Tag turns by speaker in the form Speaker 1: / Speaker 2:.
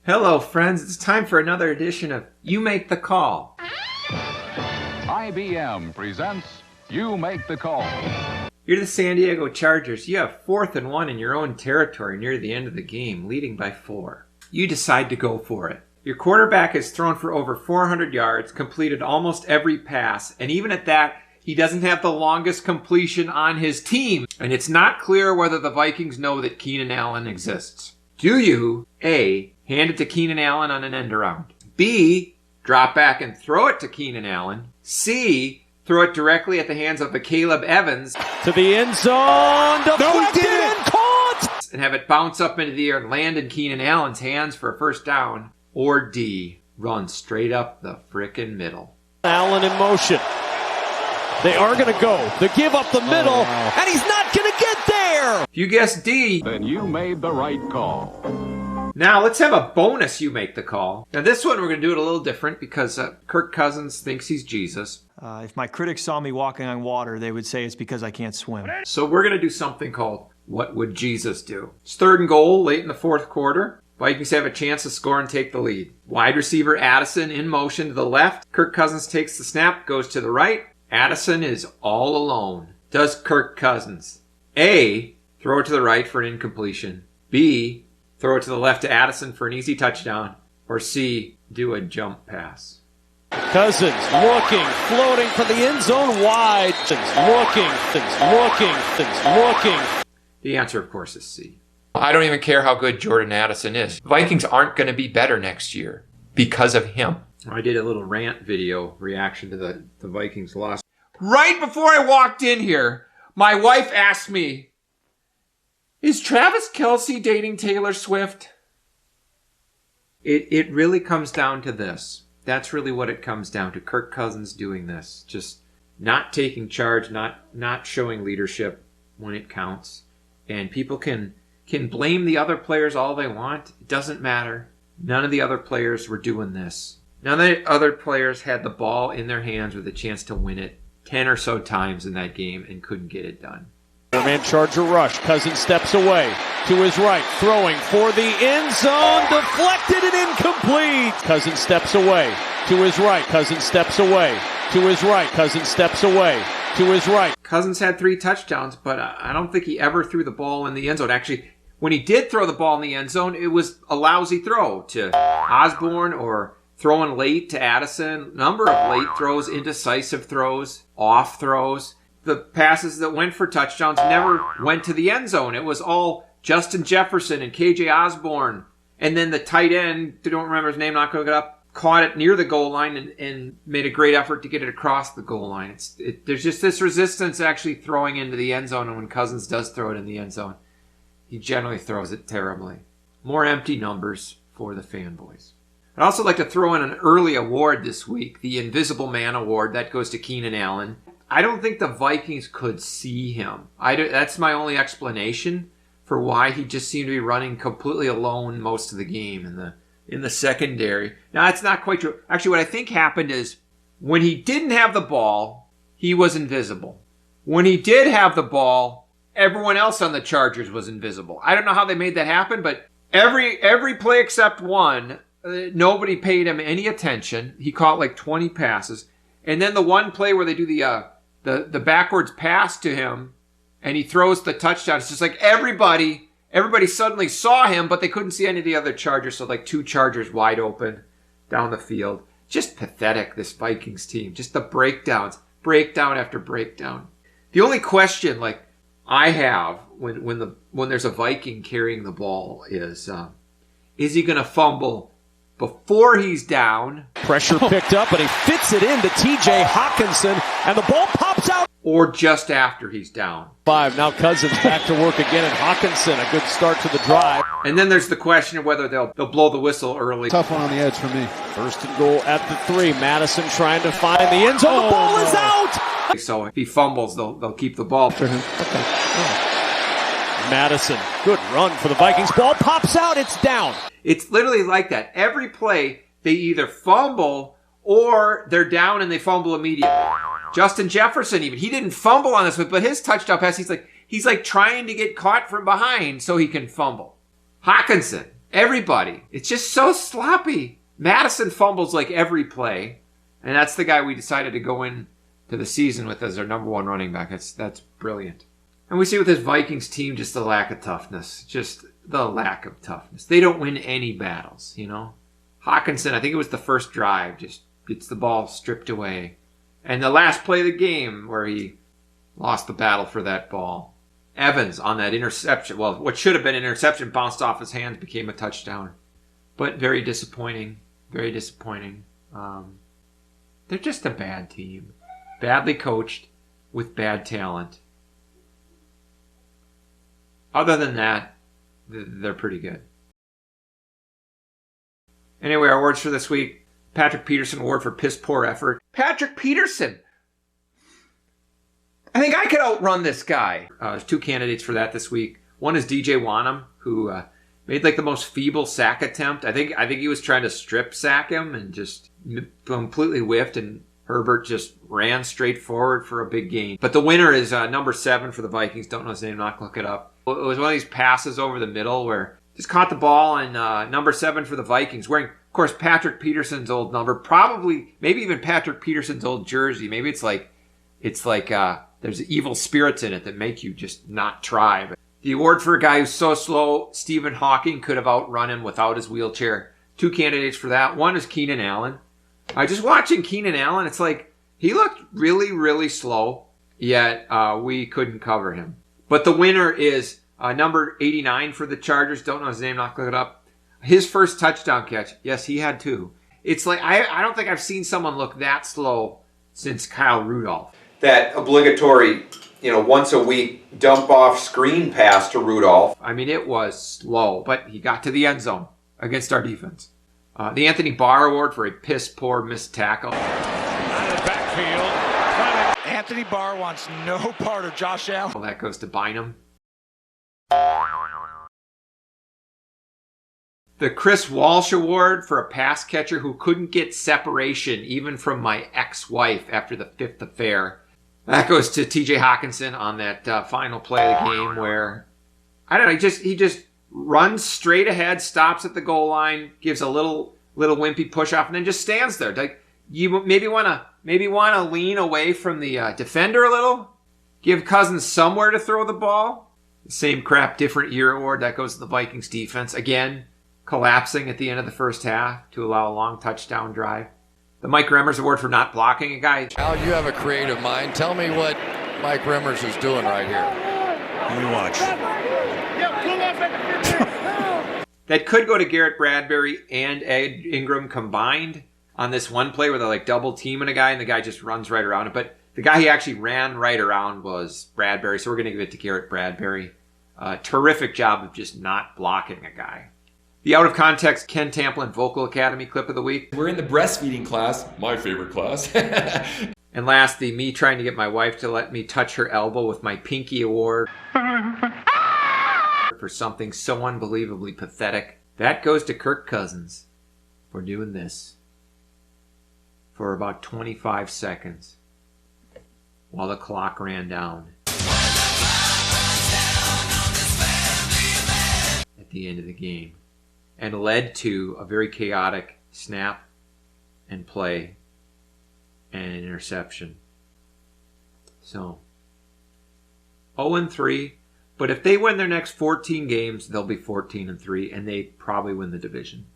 Speaker 1: Hello, friends. It's time for another edition of You Make the Call.
Speaker 2: IBM presents You Make the Call.
Speaker 1: You're the San Diego Chargers. You have 4th and 1 in your own territory near the end of the game, leading by 4. You decide to go for it. Your quarterback has thrown for over 400 yards, completed almost every pass, and even at that, he doesn't have the longest completion on his team. And it's not clear whether the Vikings know that Keenan Allen exists. Do you, A, hand it to Keenan Allen on an end around? B, drop back and throw it to Keenan Allen? C, throw it directly at the hands of the Caleb Evans
Speaker 3: to the end zone, deflected and caught,
Speaker 1: and have it bounce up into the air and land in Keenan Allen's hands for a first down? Or D, run straight up the frickin' middle?
Speaker 3: Allen in motion. They are going to go. They give up the middle, and he's not going to get there.
Speaker 1: If you guessed D,
Speaker 2: then you made the right call.
Speaker 1: Now let's have a bonus You Make the Call. Now this one we're going to do it a little different because Kirk Cousins thinks he's Jesus.
Speaker 4: If my critics saw me walking on water, they would say it's because I can't swim.
Speaker 1: So we're going to do something called What Would Jesus Do? It's 3rd and goal late in the 4th quarter. Vikings have a chance to score and take the lead. Wide receiver Addison in motion to the left. Kirk Cousins takes the snap, goes to the right. Addison is all alone. Does Kirk Cousins A, throw it to the right for an incompletion, B, throw it to the left to Addison for an easy touchdown, or C, do a jump pass?
Speaker 3: Cousins looking, floating for the end zone wide. Looking.
Speaker 1: The answer, of course, is C. I don't even care how good Jordan Addison is. The Vikings aren't going to be better next year because of him. I did a little rant video reaction to the Vikings loss. Right before I walked in here, my wife asked me, is Travis Kelce dating Taylor Swift? It really comes down to this. That's really what it comes down to. Kirk Cousins doing this. Just not taking charge, not showing leadership when it counts. And people can blame the other players all they want. It doesn't matter. None of the other players were doing this. None of the other players had the ball in their hands with a chance to win it 10 or so times in that game and couldn't get it done.
Speaker 3: Man Charger rush. Cousins steps away to his right, throwing for the end zone, deflected and incomplete. Cousins steps away to his right. Cousins steps away to his right. Cousins steps away to his right.
Speaker 1: Cousins had 3 touchdowns, but I don't think he ever threw the ball in the end zone. Actually, when he did throw the ball in the end zone, it was a lousy throw to Osborne or throwing late to Addison. Number of late throws, indecisive throws, off throws. The passes that went for touchdowns never went to the end zone. It was all Justin Jefferson and KJ Osborne. And then the tight end, I don't remember his name, not going to look it up, caught it near the goal line and made a great effort to get it across the goal line. There's just this resistance actually throwing into the end zone. And when Cousins does throw it in the end zone, he generally throws it terribly. More empty numbers for the fanboys. I'd also like to throw in an early award this week, the Invisible Man Award. That goes to Keenan Allen. I don't think the Vikings could see him. That's my only explanation for why he just seemed to be running completely alone most of the game in the secondary. Now, that's not quite true. Actually, what I think happened is when he didn't have the ball, he was invisible. When he did have the ball, everyone else on the Chargers was invisible. I don't know how they made that happen, but every play except one, nobody paid him any attention. He caught like 20 passes. And then the one play where they do the backwards pass to him and he throws the touchdown, it's just like everybody suddenly saw him, but they couldn't see any of the other Chargers. So like 2 Chargers wide open down the field. Just pathetic, this Vikings team. Just the breakdowns, breakdown after breakdown. The only question like I have when there's a Viking carrying the ball is he going to fumble before he's down?
Speaker 3: Pressure picked up, and he fits it into TJ Hockenson, and the ball pops out.
Speaker 1: Or just after he's down.
Speaker 3: 5. Now Cousins back to work again, and Hockenson, a good start to the drive.
Speaker 1: And then there's the question of whether they'll blow the whistle early.
Speaker 5: Tough one on the edge for me.
Speaker 3: 1st and goal at the 3. Madison trying to find the end zone. The ball is out!
Speaker 1: So if he fumbles, they'll keep the ball.
Speaker 5: For him. Okay.
Speaker 3: Madison, good run for the Vikings. Ball pops out, it's down.
Speaker 1: It's literally like that. Every play, they either fumble or they're down and they fumble immediately. Justin Jefferson even, he didn't fumble on this one, but his touchdown pass, he's like trying to get caught from behind so he can fumble. Hockenson, Everybody. It's just so sloppy. Madison fumbles like every play. And that's the guy we decided to go in to the season with as our number one running back. That's brilliant. And we see with this Vikings team just the lack of toughness. Just the lack of toughness. They don't win any battles, you know. Hockenson, I think it was the first drive, just gets the ball stripped away. And the last play of the game where he lost the battle for that ball. Evans on that interception. Well, what should have been an interception bounced off his hands, became a touchdown. But very disappointing. Very disappointing. They're just a bad team. Badly coached with bad talent. Other than that, they're pretty good. Anyway, our awards for this week. Patrick Peterson award for piss poor effort. Patrick Peterson! I think I could outrun this guy. There's two candidates for that this week. One is DJ Wanham, who made like the most feeble sack attempt. I think he was trying to strip sack him and just completely whiffed, and Herbert just ran straight forward for a big gain. But the winner is number 7 for the Vikings. Don't know his name, not look it up. It was one of these passes over the middle where just caught the ball, and number 7 for the Vikings, wearing, of course, Patrick Peterson's old number, probably, maybe even Patrick Peterson's old jersey. Maybe it's like there's evil spirits in it that make you just not try. But the award for a guy who's so slow, Stephen Hawking could have outrun him without his wheelchair. Two candidates for that. One is Keenan Allen. Just watching Keenan Allen, it's like he looked really, really slow, yet we couldn't cover him. But the winner is number 89 for the Chargers. Don't know his name, not look it up. His first touchdown catch. Yes, he had 2. It's like, I don't think I've seen someone look that slow since Kyle Rudolph. That obligatory, once a week dump off screen pass to Rudolph. I mean, it was slow, but he got to the end zone against our defense. The Anthony Barr award for a piss poor missed tackle.
Speaker 3: Out of the backfield.
Speaker 4: Anthony Barr wants no part of Josh Allen.
Speaker 1: Well, that goes to Bynum. The Chris Walsh award for a pass catcher who couldn't get separation even from my ex-wife after the 5th affair. That goes to TJ Hockenson on that final play of the game where, I don't know, he just runs straight ahead, stops at the goal line, gives a little wimpy push off, and then just stands there. Like, you maybe want to lean away from the defender a little, give Cousins somewhere to throw the ball. Same crap, different year award. That goes to the Vikings defense. Again, collapsing at the end of the first half to allow a long touchdown drive. The Mike Remmers award for not blocking a guy.
Speaker 5: Al, you have a creative mind. Tell me what Mike Remmers is doing right here.
Speaker 4: Let me watch.
Speaker 1: That could go to Garrett, Bradbury, and Ed Ingram combined on this one play where they're like double teaming a guy and the guy just runs right around it. But the guy he actually ran right around was Bradbury, so we're going to give it to Garrett Bradbury. Terrific job of just not blocking a guy. The out of context Ken Tamplin Vocal Academy clip of the week.
Speaker 6: We're in the breastfeeding class, my favorite class.
Speaker 1: And last, the me trying to get my wife to let me touch her elbow with my pinky award for something so unbelievably pathetic. That goes to Kirk Cousins for doing this for about 25 seconds while the clock ran down at the end of the game, and led to a very chaotic snap and play and an interception. So 0-3, but if they win their next 14 games, they'll be 14-3, and they probably win the division.